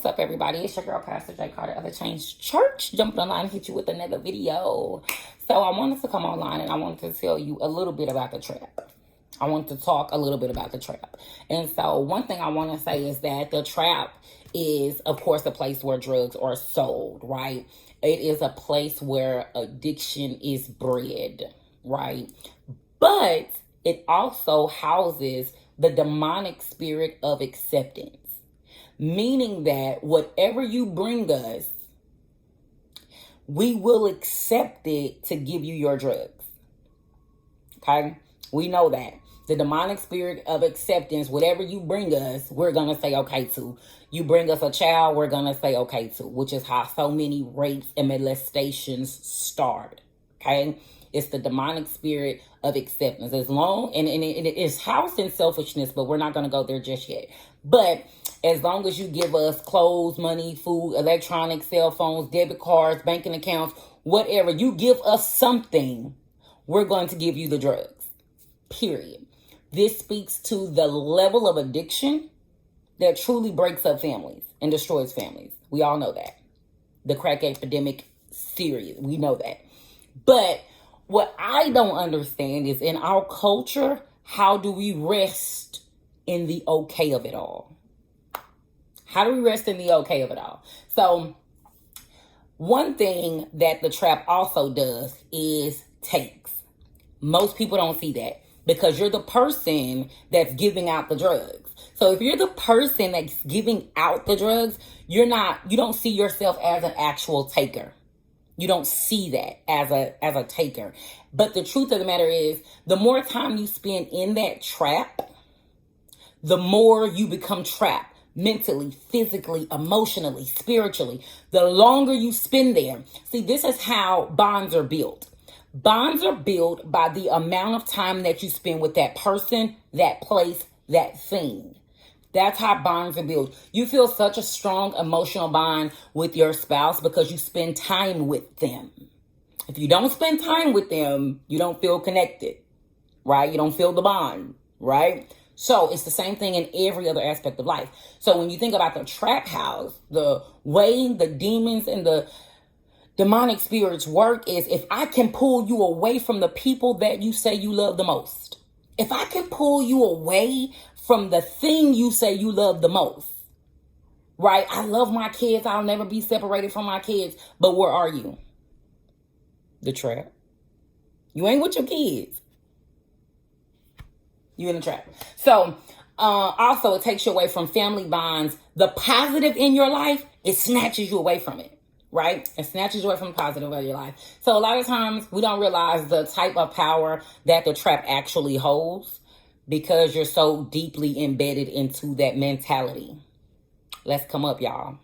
what's up, everybody? It's your girl, Pastor J. Carter of the Change Church. Jumping online and hit you with another video. So I wanted to come online and I wanted to tell you a little bit about the trap. I want to talk a little bit about the trap. And so one thing I want to say is that the trap is, of course, a place where drugs are sold, right? It is a place where addiction is bred, right? But it also houses the demonic spirit of acceptance. Meaning that whatever you bring us, we will accept it to give you your drugs. Okay? We know that. The demonic spirit of acceptance, whatever you bring us, we're going to say okay to. You bring us a child, we're going to say okay to, which is how so many rapes and molestations start. Okay? It's the demonic spirit of acceptance. As long, and it is housed in selfishness, but we're not going to go there just yet. But as long as you give us clothes, money, food, electronics, cell phones, debit cards, banking accounts, whatever, you give us something, we're going to give you the drugs. Period. This speaks to the level of addiction that truly breaks up families and destroys families. We all know that. The crack epidemic, serious. We know that. But what I don't understand is in our culture, how do we rest in the okay of it all? How do we rest in the okay of it all? So one thing that the trap also does is takes. Most people don't see that because you're the person that's giving out the drugs. So if you're the person that's giving out the drugs, you don't see yourself as an actual taker. You don't see that as a taker. But the truth of the matter is, the more time you spend in that trap, the more you become trapped. Mentally, physically, emotionally, spiritually. The longer you spend there. See, this is how bonds are built. Bonds are built by the amount of time that you spend with that person, that place, that thing. That's how bonds are built. You feel such a strong emotional bond with your spouse because you spend time with them. If you don't spend time with them, you don't feel connected, right? You don't feel the bond, right? So it's the same thing in every other aspect of life. So when you think about the trap house, the way the demons and the demonic spirits work is if I can pull you away from the people that you say you love the most. If I can pull you away from the thing you say you love the most, right? I love my kids. I'll never be separated from my kids. But where are you? The trap. You ain't with your kids. You in the trap. So also it takes you away from family bonds. The positive in your life, it snatches you away from it, right? It snatches you away from the positive of your life. So a lot of times we don't realize the type of power that the trap actually holds because you're so deeply embedded into that mentality. Let's come up, y'all.